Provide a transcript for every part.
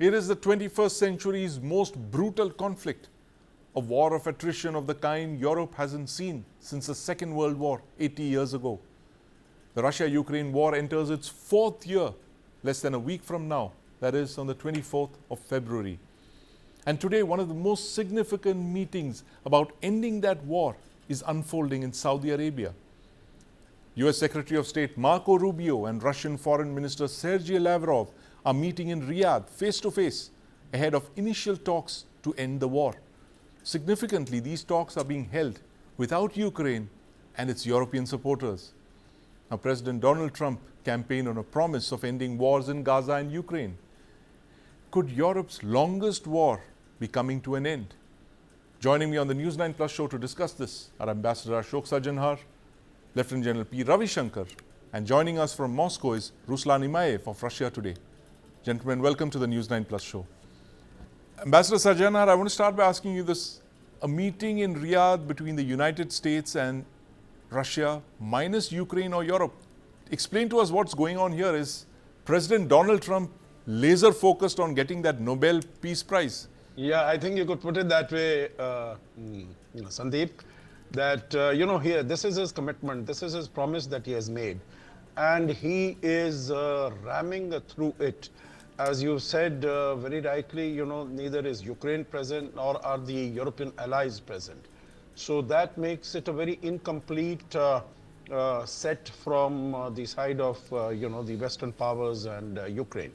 It is the 21st century's most brutal conflict, a war of attrition of the kind Europe hasn't seen since the Second World War 80 years ago. The Russia-Ukraine war enters its fourth year less than a week from now, that is on the 24th of February. And today, one of the most significant meetings about ending that war is unfolding in Saudi Arabia. US Secretary of State Marco Rubio and Russian Foreign Minister Sergei Lavrov are meeting in Riyadh face-to-face ahead of initial talks to end the war. Significantly, these talks are being held without Ukraine and its European supporters. Now, President Donald Trump campaigned on a promise of ending wars in Gaza and Ukraine. Could Europe's longest war be coming to an end? Joining me on the News9 Plus show to discuss this are Ambassador Ashok Sajanhar, Lieutenant General P. Ravi Shankar, and joining us from Moscow is Ruslan Imaev of Russia Today. Gentlemen, welcome to the News9 Plus show. Ambassador Sajanhar, I want to start by asking you this. A meeting in Riyadh between the United States and Russia minus Ukraine or Europe. Explain to us what's going on here. Is President Donald Trump laser focused on getting that Nobel Peace Prize? Yeah, I think you could put it that way, Sandeep, that, here, this is his commitment, this is his promise that he has made. And he is ramming through it. As you said very rightly, neither is Ukraine present nor are the European allies present. So that makes it a very incomplete set from the side of, the Western powers and Ukraine.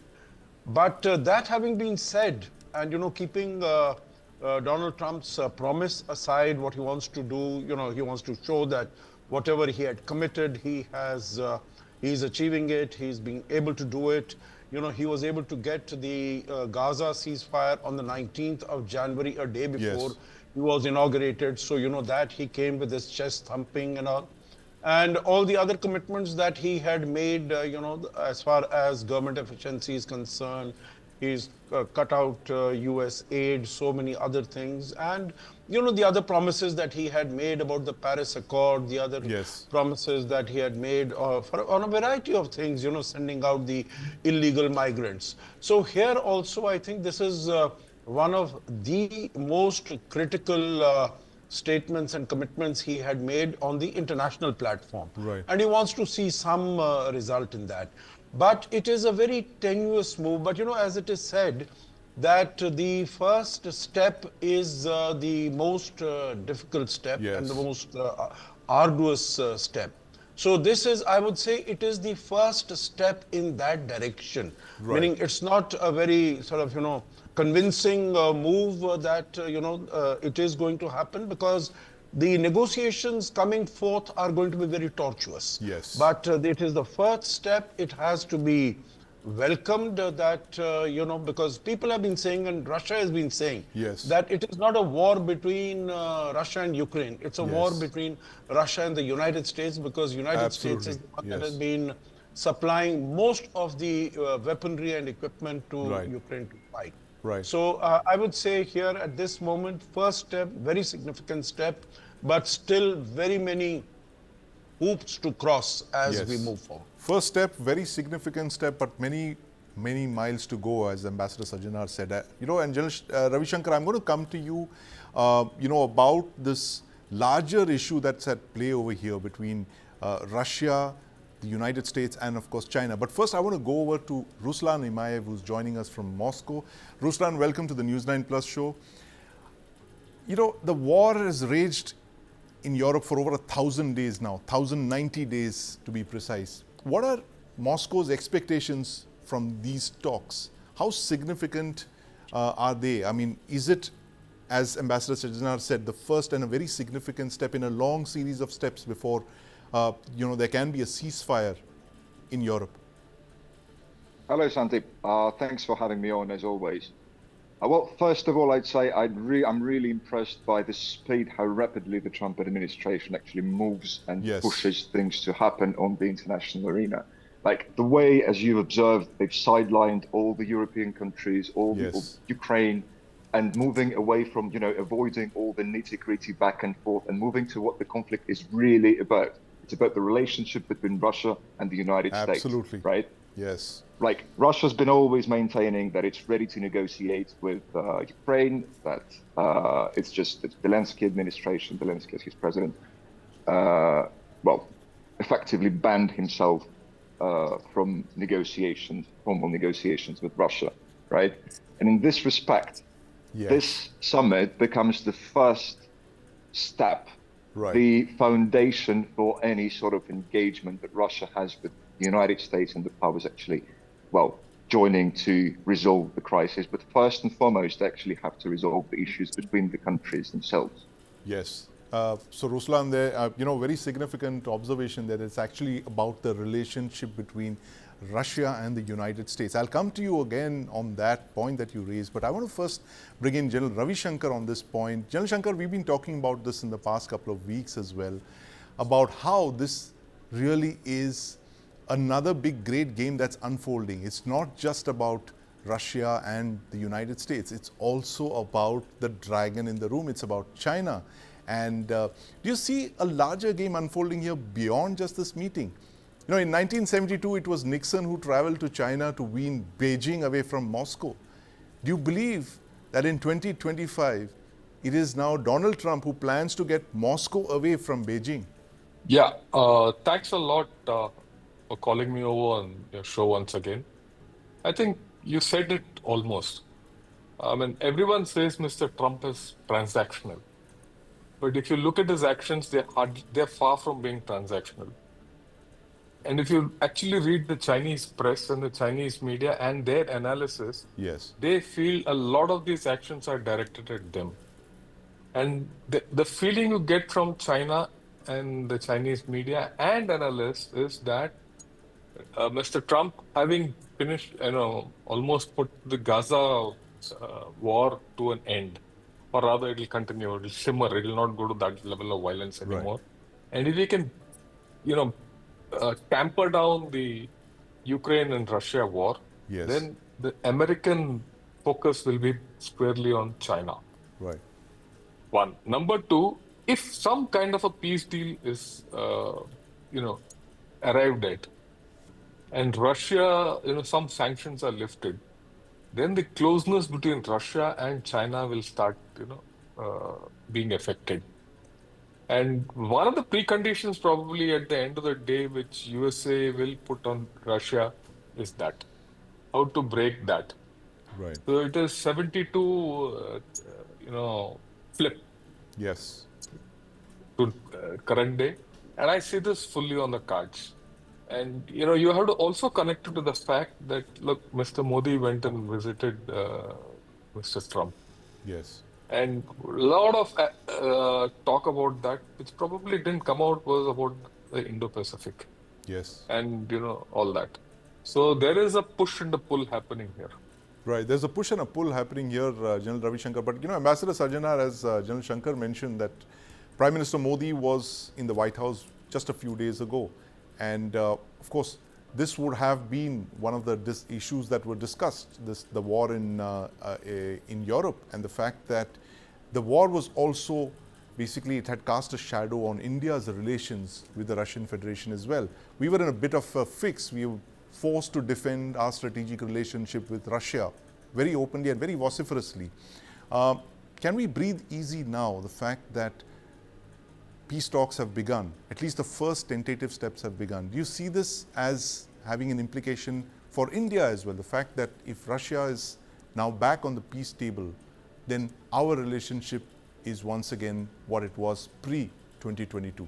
But that having been said, and, keeping Donald Trump's promise aside, what he wants to do, he wants to show that whatever he had committed, he's achieving it, he's being able to do it. He was able to get the Gaza ceasefire on the 19th of January, a day before he was inaugurated. So, that he came with his chest thumping and all. And all the other commitments that he had made, as far as government efficiency is concerned, he's cut out US aid, so many other things. And, the other promises that he had made about the Paris Accord, the other promises that he had made on a variety of things, sending out the illegal migrants. So here also, I think this is one of the most critical statements and commitments he had made on the international platform. Right. And he wants to see some result in that. But it is a very tenuous move. But, as it is said, that the first step is the most difficult step and the most arduous step. So this is, I would say, it is the first step in that direction. Right. Meaning it's not a very sort of, convincing move that, it is going to happen, because the negotiations coming forth are going to be very tortuous. Yes. But it is the first step. It has to be welcomed that, because people have been saying, and Russia has been saying, that it is not a war between Russia and Ukraine. It's a war between Russia and the United States, because United States is the one that has been supplying most of the weaponry and equipment to Ukraine to fight. Right. So I would say here at this moment, first step, very significant step, but still very many hoops to cross as we move forward. First step, very significant step, but many miles to go, as Ambassador Sajanhar said. And General Ravi Shankar, I'm going to come to you, about this larger issue that's at play over here between Russia, the United States, and of course China. But first, I want to go over to Ruslan Imaev, who's joining us from Moscow. Ruslan, welcome to the News9 Plus show. The war has raged in Europe for over 1,000 days now, 1,090 days to be precise. What are Moscow's expectations from these talks? How significant are they? I mean, is it, as Ambassador Sajanhar said, the first and a very significant step in a long series of steps before there can be a ceasefire in Europe? Hello, Sandeep. Thanks for having me on, as always. Well, first of all, I'd say I'm really impressed by the speed, how rapidly the Trump administration actually moves and pushes things to happen on the international arena. Like the way, as you've observed, they've sidelined all the European countries, all Ukraine, and moving away from, avoiding all the nitty-gritty back and forth and moving to what the conflict is really about. It's about the relationship between Russia and the United States. Absolutely. Right? Yes. like Russia's been always maintaining that it's ready to negotiate with Ukraine, that it's just the Zelensky administration, Zelensky as his president, well, effectively banned himself from negotiations, formal negotiations with Russia, right? And in this respect, Yes. this summit becomes the first step, Right. the foundation for any sort of engagement that Russia has with the United States and the powers actually, well, joining to resolve the crisis. But first and foremost, they actually have to resolve the issues between the countries themselves. Yes. So Ruslan, there, very significant observation that it's actually about the relationship between Russia and the United States. I'll come to you again on that point that you raised, but I want to first bring in General Ravi Shankar on this point. General Shankar, we've been talking about this in the past couple of weeks as well, about how this really is another big, great game that's unfolding. It's not just about Russia and the United States. It's also about the dragon in the room. It's about China. And do you see a larger game unfolding here beyond just this meeting? In 1972, it was Nixon who traveled to China to wean Beijing away from Moscow. Do you believe that in 2025, it is now Donald Trump who plans to get Moscow away from Beijing? Yeah, thanks a lot for calling me over on your show once again. I think you said it almost. I mean, everyone says Mr. Trump is transactional. But if you look at his actions, they're far from being transactional. And if you actually read the Chinese press and the Chinese media and their analysis, Yes. they feel a lot of these actions are directed at them. And the feeling you get from China and the Chinese media and analysts is that Mr. Trump, having finished, almost put the Gaza war to an end, or rather it'll continue, it'll simmer, it'll not go to that level of violence anymore. And if he can, tamper down the Ukraine and Russia war, Yes. then the American focus will be squarely on China. Right. One. Number two, if some kind of a peace deal is, arrived at, and Russia, some sanctions are lifted, then the closeness between Russia and China will start, being affected. And one of the preconditions probably at the end of the day, which USA will put on Russia is that, how to break that. Right. So it is 72, flip Yes. to current day. And I see this fully on the cards. And, you have to also connect it to the fact that, look, Mr. Modi went and visited Mr. Trump. Yes. And a lot of talk about that, which probably didn't come out, was about the Indo-Pacific Yes. and, all that. So there is a push and a pull happening here. Right. There's a push and a pull happening here, General Ravi Shankar. But, Ambassador Sajjanar, as General Shankar mentioned, that Prime Minister Modi was in the White House just a few days ago. And, of course, this would have been one of the issues that were discussed, the war in Europe, and the fact that the war was also, basically, it had cast a shadow on India's relations with the Russian Federation as well. We were in a bit of a fix. We were forced to defend our strategic relationship with Russia very openly and very vociferously. Can we breathe easy now, the fact that peace talks have begun, at least the first tentative steps have begun? Do you see this as having an implication for India as well? The fact that if Russia is now back on the peace table, then our relationship is once again what it was pre-2022.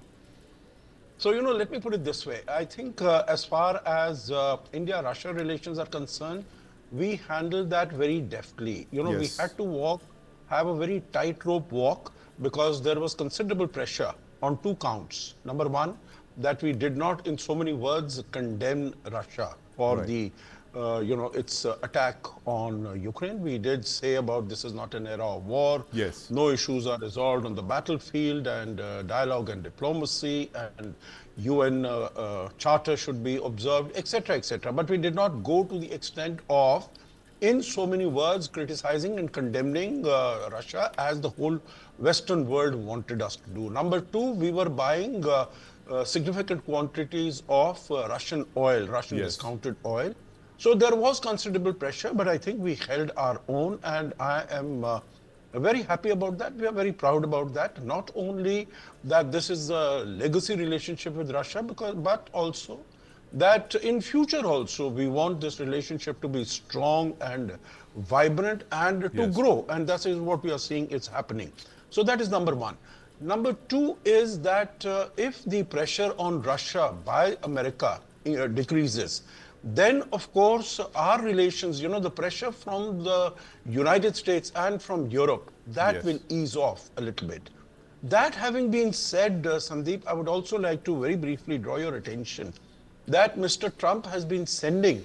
So, let me put it this way. I think as far as India-Russia relations are concerned, we handled that very deftly. We Yes. had to have a very tightrope walk, because there was considerable pressure on two counts. Number one, that we did not, in so many words, condemn Russia for Right. the, its attack on Ukraine. We did say about this is not an era of war. Yes. No issues are resolved on the battlefield, and dialogue and diplomacy and UN charter should be observed, etc., etc. But we did not go to the extent of, in so many words, criticizing and condemning Russia as the whole Western world wanted us to do. Number two, we were buying significant quantities of Russian oil, Russian Yes. discounted oil. So there was considerable pressure, but I think we held our own, and I am very happy about that. We are very proud about that. Not only that this is a legacy relationship with Russia, but also that in future also we want this relationship to be strong and vibrant and to Yes. grow, and that is what we are seeing is happening. So that is number one. Number two is that if the pressure on Russia by America decreases, then of course our relations, the pressure from the United States and from Europe, that will Yes. ease off a little bit. That having been said, Sandeep, I would also like to very briefly draw your attention that Mr. Trump has been sending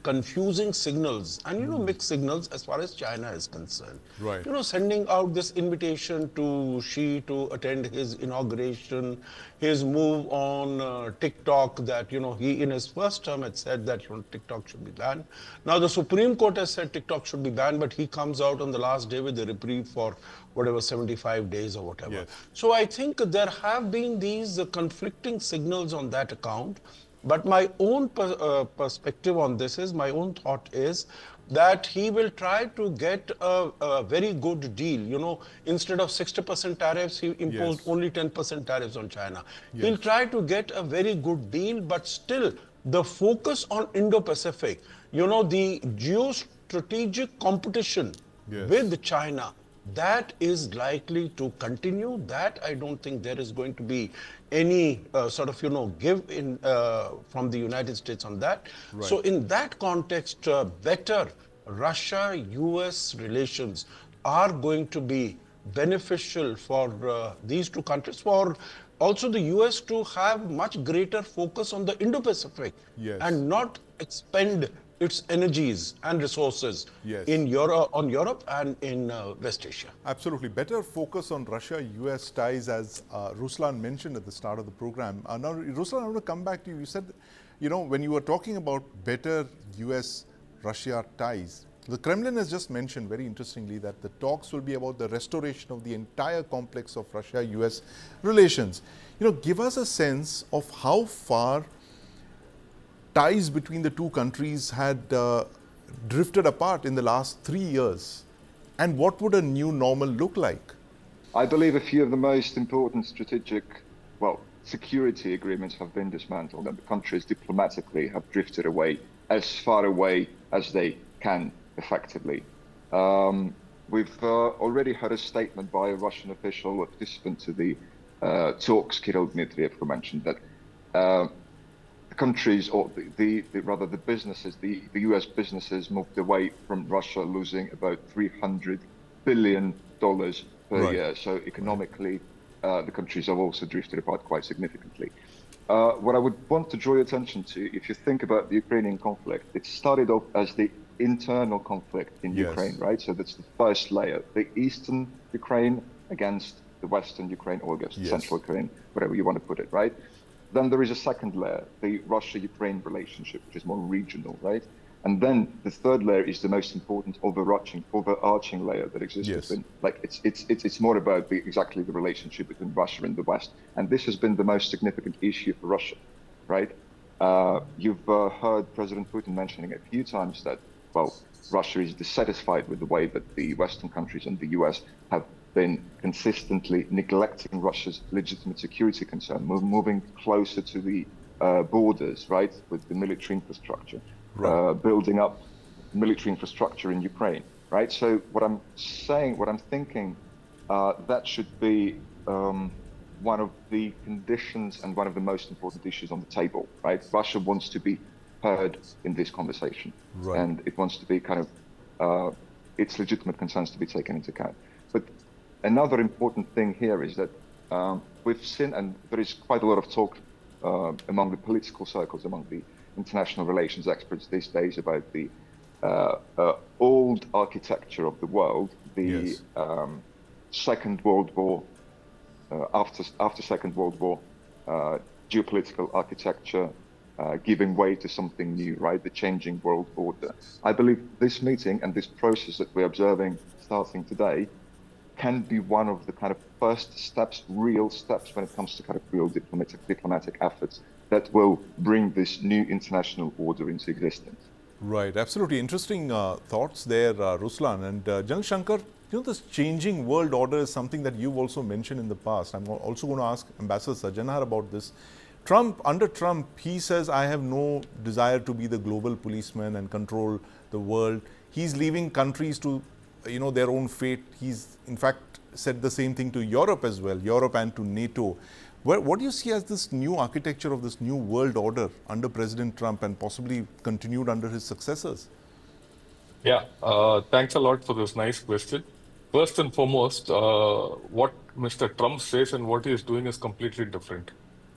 confusing signals and mixed signals as far as China is concerned. Right. Sending out this invitation to Xi to attend his inauguration, his move on TikTok, that he in his first term had said that TikTok should be banned. Now the Supreme Court has said TikTok should be banned, but he comes out on the last day with a reprieve for whatever 75 days or whatever. Yes. So I think there have been these conflicting signals on that account. But my own perspective on this is, my own thought is that he will try to get a very good deal. Instead of 60% tariffs, he imposed Yes. only 10% tariffs on China. Yes. He'll try to get a very good deal, but still the focus on Indo-Pacific, the geostrategic competition Yes. with China, that is likely to continue. That I don't think there is going to be any sort of give in from the United States on that. Right. So in that context, better Russia-US relations are going to be beneficial for these two countries, for also the US to have much greater focus on the Indo-Pacific. Yes. And not expend its energies and resources Yes. in Europe and in West Asia. Absolutely. Better focus on Russia-US ties, as Ruslan mentioned at the start of the program. Now, Ruslan, I want to come back to you. You said, when you were talking about better US-Russia ties, the Kremlin has just mentioned very interestingly that the talks will be about the restoration of the entire complex of Russia-US relations. Give us a sense of how far ties between the two countries had drifted apart in the last 3 years, and what would a new normal look like? I believe a few of the most important strategic, security agreements have been dismantled, and the countries diplomatically have drifted away as far away as they can effectively. We've already heard a statement by a Russian official, a participant to the talks, Kirill Dmitriev, who mentioned that countries, or rather the businesses, the US businesses moved away from Russia, losing about $300 billion per Right. year. So economically, the countries have also drifted apart quite significantly. What I would want to draw your attention to, if you think about the Ukrainian conflict, it started off as the internal conflict in Yes. Ukraine, right? So that's the first layer, the eastern Ukraine against the western Ukraine, or against Yes. central Ukraine, whatever you want to put it, right? Then there is a second layer, the Russia-Ukraine relationship, which is more regional, right? And then the third layer is the most important overarching layer that exists Yes. between. It's more about exactly the relationship between Russia and the West, and this has been the most significant issue for Russia, right? You've heard President Putin mentioning a few times that Russia is dissatisfied with the way that the Western countries and the US have been consistently neglecting Russia's legitimate security concern, moving closer to the borders, right, with the military infrastructure, Right. building up military infrastructure in Ukraine, right? So what I'm thinking, that should be one of the conditions and one of the most important issues on the table, right? Russia wants to be heard in this conversation, Right. and it wants to be kind of its legitimate concerns to be taken into account. But another important thing here is that we've seen, and there is quite a lot of talk among the political circles, among the international relations experts these days, about the old architecture of the world, the Yes. Second World War, after Second World War, geopolitical architecture, giving way to something new, right? The changing world order. I believe this meeting and this process that we're observing starting today can be one of the kind of first steps, real steps, when it comes to kind of real diplomatic efforts that will bring this new international order into existence. Right, absolutely interesting thoughts there, Ruslan. And General Shankar, this changing world order is something that you've also mentioned in the past. I'm also going to ask Ambassador Sajanhar about this. Under Trump, he says, I have no desire to be the global policeman and control the world. He's leaving countries to, their own fate. He's, in fact, said the same thing to Europe as well, Europe and to NATO. What do you see as this new architecture of this new world order under President Trump and possibly continued under his successors? Yeah, thanks a lot for this nice question. First and foremost, what Mr. Trump says and what he is doing is completely different.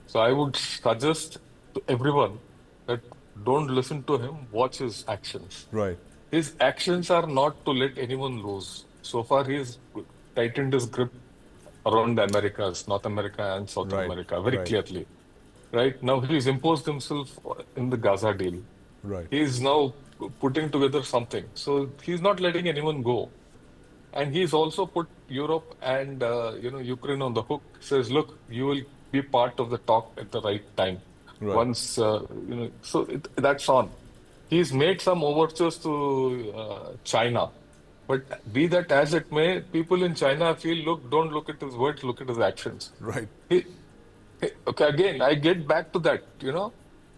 So I would suggest to everyone that don't listen to him, watch his actions. Right, His actions are not to let anyone lose. So far, he's tightened his grip around the Americas, North America and South right, America very right, clearly. Right now, he's imposed himself in the Gaza deal. right, He's now putting together something. So he's not letting anyone go. And he's also put Europe and Ukraine on the hook. Says, look, you will be part of the talk at the right time. right, Once that's on. He's made some overtures to China, but be that as it may, people in China feel, look, don't look at his words, look at his actions. right. He, okay, again, I get back to that.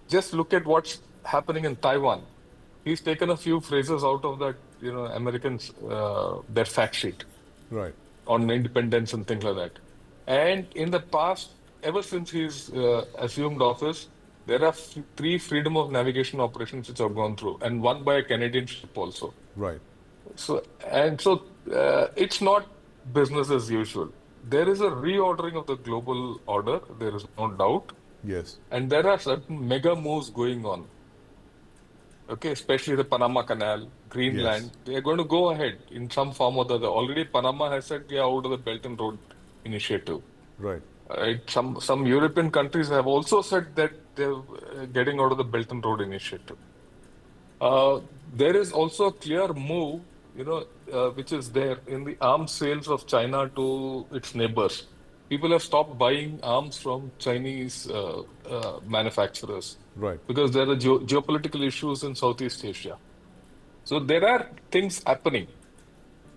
Just look at what's happening in Taiwan. He's taken a few phrases out of that, Americans, their fact sheet Right, on independence and things like that. And in the past, ever since he's assumed office, there are three freedom of navigation operations which have gone through, and one by a Canadian ship also. right. So it's not business as usual. There is a reordering of the global order. There is no doubt, Yes, and there are certain mega moves going on. Okay, especially the Panama Canal, yes, Greenland, they are going to go ahead in some form or the other. Already, Panama has said we are out of the Belt and Road Initiative. right, Right? Some European countries have also said that they're getting out of the Belt and Road Initiative. There is also a clear move, which is there in the arms sales of China to its neighbors. People have stopped buying arms from Chinese manufacturers right. because there are geopolitical issues in Southeast Asia. So there are things happening.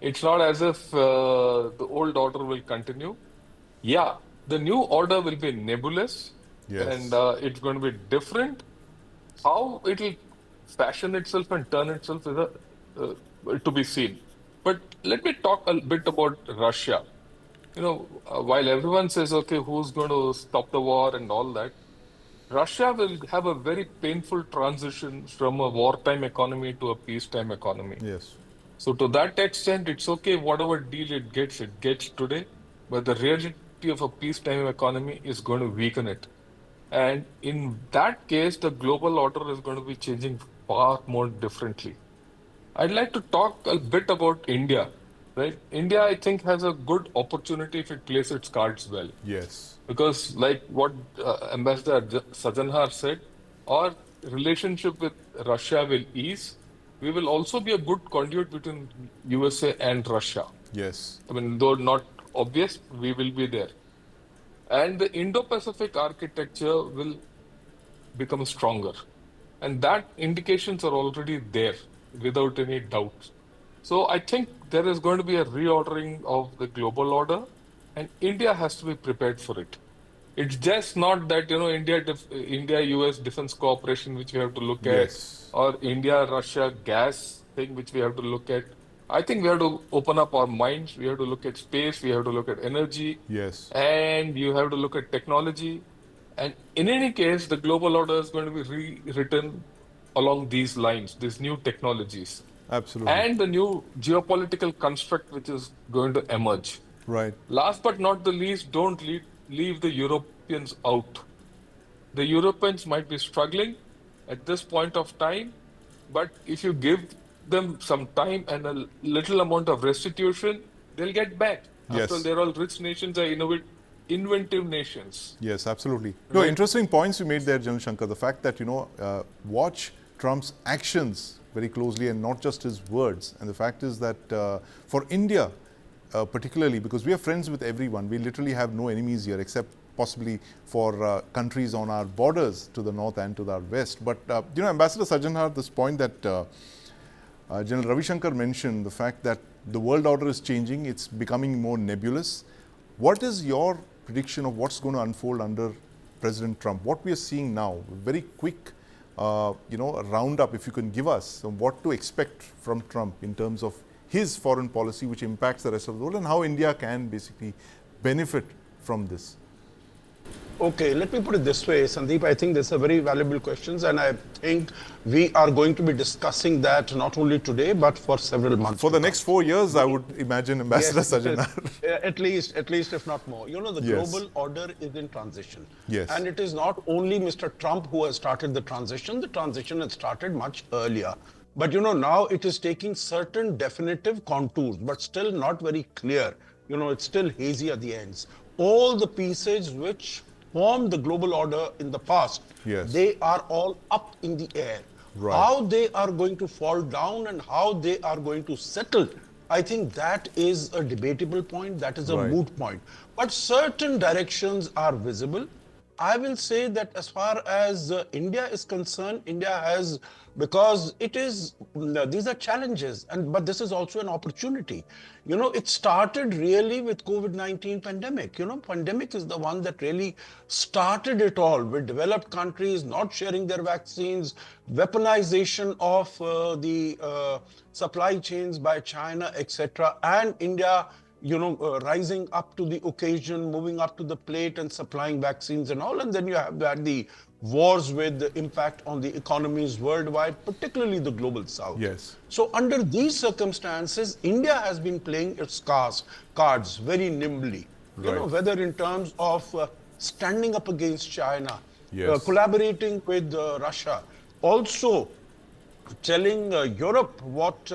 It's not as if the old order will continue. Yeah, the new order will be nebulous and Yes, it's going to be different. How it will fashion itself and turn itself is to be seen. But let me talk a bit about Russia. While everyone says, okay, who's going to stop the war and all that, Russia will have a very painful transition from a wartime economy to a peacetime economy. yes, So to that extent, it's okay, whatever deal it gets today, but the reality of a peacetime economy is going to weaken it. And in that case, the global order is going to be changing far more differently. I'd like to talk a bit about India, right? India, I think, has a good opportunity if it plays its cards well. yes, Because, like what Ambassador Sajanhar said, our relationship with Russia will ease. We will also be a good conduit between USA and Russia. yes, I mean, though not obvious, we will be there. And the Indo-Pacific architecture will become stronger. And that indications are already there without any doubt. So I think there is going to be a reordering of the global order, and India has to be prepared for it. It's just not that, India-US defense cooperation, which we have to look at, yes, or India-Russia gas thing, which we have to look at. I think we have to open up our minds. We have to look at space. We have to look at energy, yes, and you have to look at technology. And in any case, the global order is going to be rewritten along these lines, these new technologies, absolutely. and the new geopolitical construct which is going to emerge. Right, Last but not the least, don't leave the Europeans out. The Europeans might be struggling at this point of time, but if you give them some time and a little amount of restitution, they'll get back. After all, yes. they're all rich nations, are inventive nations, Yes, absolutely. No, right? interesting points you made there, General Shankar. The fact that, watch Trump's actions very closely and not just his words. And the fact is that for India, particularly, because we are friends with everyone, we literally have no enemies here except possibly for countries on our borders to the north and to the west. But, Ambassador Sajjanhar, this point that General Ravi Shankar mentioned, the fact that the world order is changing, it's becoming more nebulous. What is your prediction of what's going to unfold under President Trump? What we are seeing now, a very quick, a roundup, if you can give us on what to expect from Trump in terms of his foreign policy, which impacts the rest of the world, and how India can basically benefit from this. Okay, let me put it this way, Sandeep. I think these are very valuable questions, and I think we are going to be discussing that not only today, but for several months. For the next 4 years, I would imagine, Ambassador Sajjanhar. At least if not more. The Yes. global order is in transition. Yes. And it is not only Mr. Trump who has started the transition had started much earlier. But now it is taking certain definitive contours, but still not very clear. It's still hazy at the ends. All the pieces which formed the global order in the past, Yes. they are all up in the air. Right. How they are going to fall down and how they are going to settle, I think that is a debatable point, that is a Right. moot point. But certain directions are visible. I will say that as far as India is concerned, India has, because it is, these are challenges, but this is also an opportunity. It started really with COVID-19 pandemic. Pandemic is the one that really started it all, with developed countries not sharing their vaccines, weaponization of the supply chains by China, etc., and India rising up to the occasion, moving up to the plate and supplying vaccines and all. And then you have had the wars with the impact on the economies worldwide, particularly the global south. Yes. So under these circumstances, India has been playing its cards very nimbly, Right. whether in terms of standing up against China, Yes. collaborating with Russia, also telling Europe what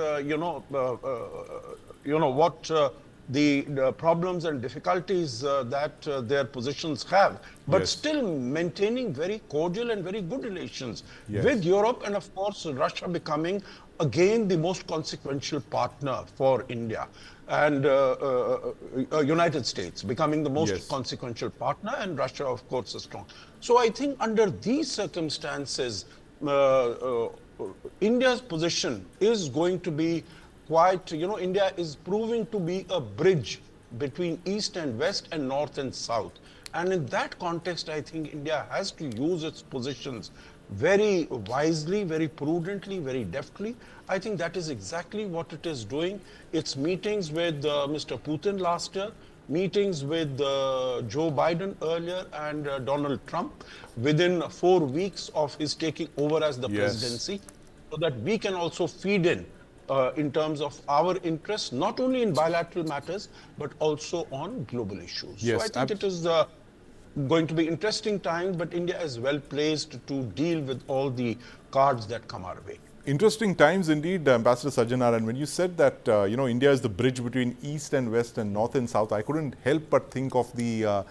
the problems and difficulties that their positions have, but Yes. still maintaining very cordial and very good relations Yes. with Europe, and of course Russia becoming again the most consequential partner for India, and United States becoming the most Yes. consequential partner, and Russia of course is strong. So I think under these circumstances, India's position is going to be quite, India is proving to be a bridge between East and West and North and South. And in that context, I think India has to use its positions very wisely, very prudently, very deftly. I think that is exactly what it is doing. Its meetings with Mr. Putin last year, meetings with Joe Biden earlier, and Donald Trump within 4 weeks of his taking over as the Yes. presidency, so that we can also feed in terms of our interests, not only in bilateral matters, but also on global issues. Yes, So I think it is going to be interesting times, but India is well placed to deal with all the cards that come our way. Interesting times indeed, Ambassador Sajjanhar. And when you said that, India is the bridge between East and West and North and South, I couldn't help but think of the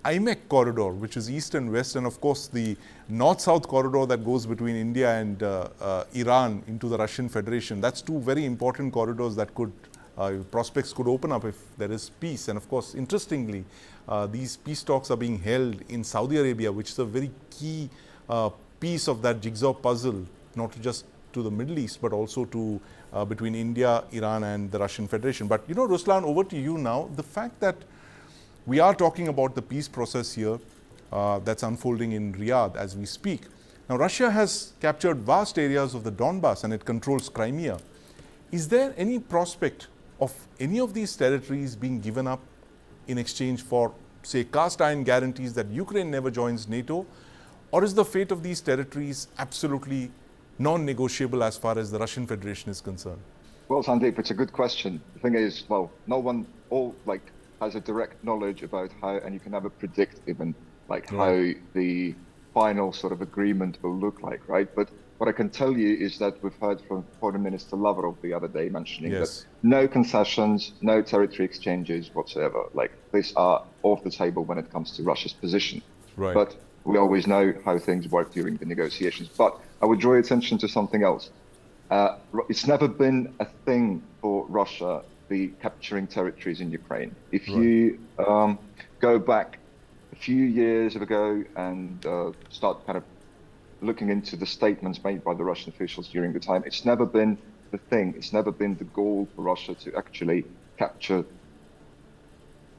IMEC corridor, which is East and West, and of course the North-South corridor that goes between India and Iran into the Russian Federation. That's two very important corridors that could, prospects could open up if there is peace. And of course, interestingly, these peace talks are being held in Saudi Arabia, which is a very key piece of that jigsaw puzzle, not just to the Middle East, but also to between India, Iran and the Russian Federation. But Ruslan, over to you now. The fact that we are talking about the peace process here that's unfolding in Riyadh as we speak. Now, Russia has captured vast areas of the Donbass and it controls Crimea. Is there any prospect of any of these territories being given up in exchange for, say, cast iron guarantees that Ukraine never joins NATO? Or is the fate of these territories absolutely non-negotiable as far as the Russian Federation is concerned? Well, Sandeep, it's a good question. The thing is, well, no one has a direct knowledge about how, and you can never predict even how the final sort of agreement will look like, right? But what I can tell you is that we've heard from Foreign Minister Lavrov the other day mentioning Yes. that no concessions, no territory exchanges whatsoever. These are off the table when it comes to Russia's position. Right. But we always know how things work during the negotiations. But I would draw your attention to something else. It's never been a thing for Russia, the capturing territories in Ukraine. If you go back a few years ago and start kind of looking into the statements made by the Russian officials during the time, it's never been the thing. It's never been the goal for Russia to actually capture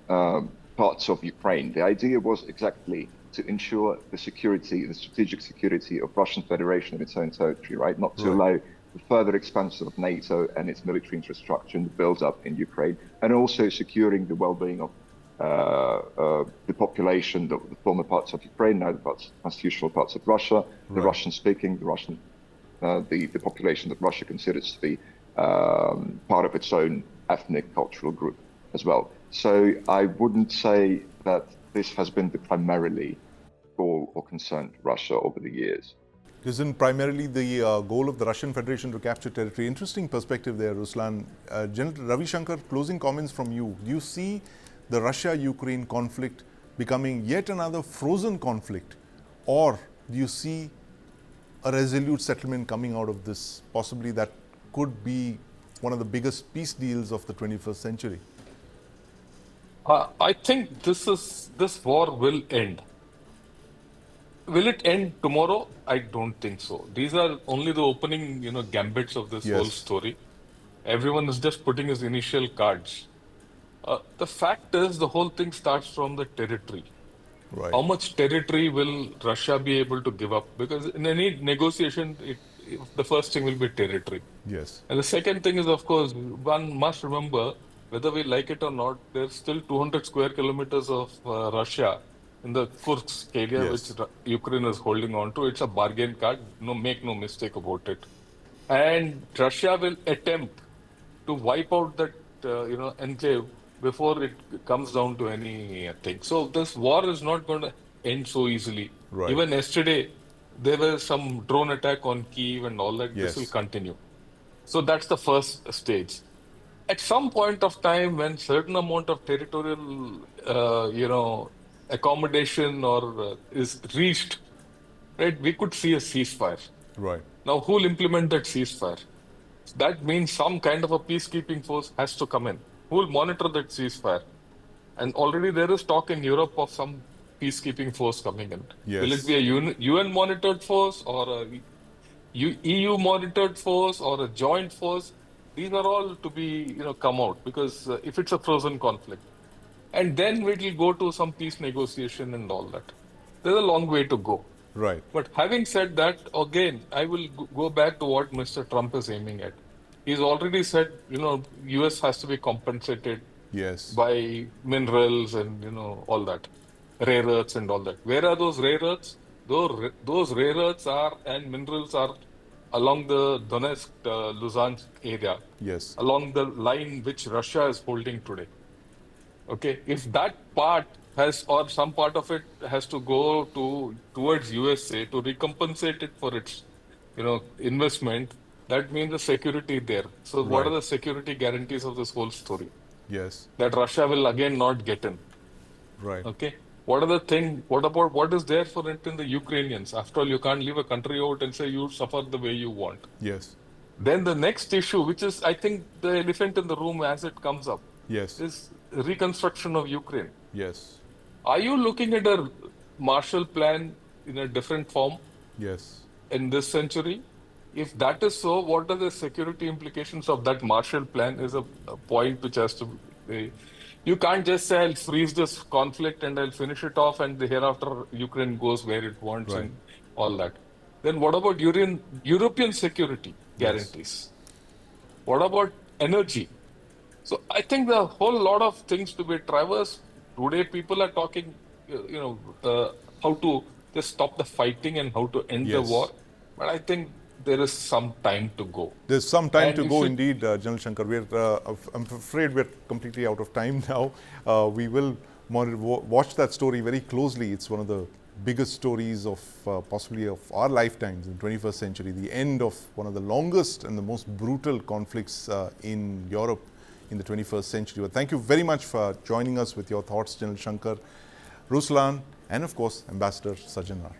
parts of Ukraine. The idea was exactly to ensure the security, the strategic security of Russian Federation in its own territory, right? Not to allow the further expansion of NATO and its military infrastructure and the build-up in Ukraine, and also securing the well-being of the population, the former parts of Ukraine, now the constitutional parts of Russia, the Russian-speaking, the population that Russia considers to be part of its own ethnic cultural group as well. So I wouldn't say that this has been the primarily goal or concern for Russia over the years. Isn't primarily the goal of the Russian Federation to capture territory? Interesting perspective there, Ruslan. General Ravi Shankar, closing comments from you. Do you see the Russia-Ukraine conflict becoming yet another frozen conflict, or do you see a resolute settlement coming out of this? Possibly that could be one of the biggest peace deals of the 21st century. I think this war will end. Will it end tomorrow? I don't think so. These are only the opening, gambits of this whole story. Everyone is just putting his initial cards. The fact is, the whole thing starts from the territory. Right. How much territory will Russia be able to give up? Because in any negotiation, the first thing will be territory. Yes. And the second thing is, of course, one must remember, whether we like it or not, there's still 200 square kilometers of Russia in the Kursk area, which Ukraine is holding on to. It's a bargain card. Make no mistake about it. And Russia will attempt to wipe out that, enclave before it comes down to anything. So this war is not going to end so easily. Right. Even yesterday, there was some drone attack on Kyiv and all that. Yes. This will continue. So that's the first stage. At some point of time, when certain amount of territorial, accommodation or is reached, right, we could see a ceasefire. Right. Now, who will implement that ceasefire? That means some kind of a peacekeeping force has to come in. Who will monitor that ceasefire? And already there is talk in Europe of some peacekeeping force coming in. Yes. Will it be a UN monitored force or a EU monitored force or a joint force? These are all to be, come out, because if it's a frozen conflict, and then we will go to some peace negotiation and all that. There's a long way to go. Right. But having said that, again, I will go back to what Mr. Trump is aiming at. He's already said, US has to be compensated by minerals and, all that, rare earths and all that. Where are those rare earths? Those rare earths and minerals are along the Donetsk, Luhansk area. Yes. Along the line which Russia is holding today. Okay, if that part has, or some part of it has to go towards USA to recompensate it for its, investment, that means the security there. So what are the security guarantees of this whole story? Yes. That Russia will again not get in. Right. Okay. What about what is there for it in the Ukrainians? After all, you can't leave a country out and say you suffer the way you want. Yes. Then the next issue, which is, I think, the elephant in the room as it comes up, is reconstruction of Ukraine. Yes. Are you looking at a Marshall Plan in a different form? Yes. In this century? If that is so, what are the security implications of that Marshall Plan is a point which has to be. You can't just say, I'll freeze this conflict and I'll finish it off and hereafter Ukraine goes where it wants and all that. Then what about European security guarantees? What about energy? So I think the whole lot of things to be traversed. Today people are talking, how to just stop the fighting and how to end the war. But I think there is some time to go. There's some time to go indeed, General Shankar. I'm afraid we're completely out of time now. We will watch that story very closely. It's one of the biggest stories of possibly of our lifetimes in the 21st century, the end of one of the longest and the most brutal conflicts in Europe in the 21st century. But thank you very much for joining us with your thoughts, General Shankar, Ruslan, and of course, Ambassador Sajjanar.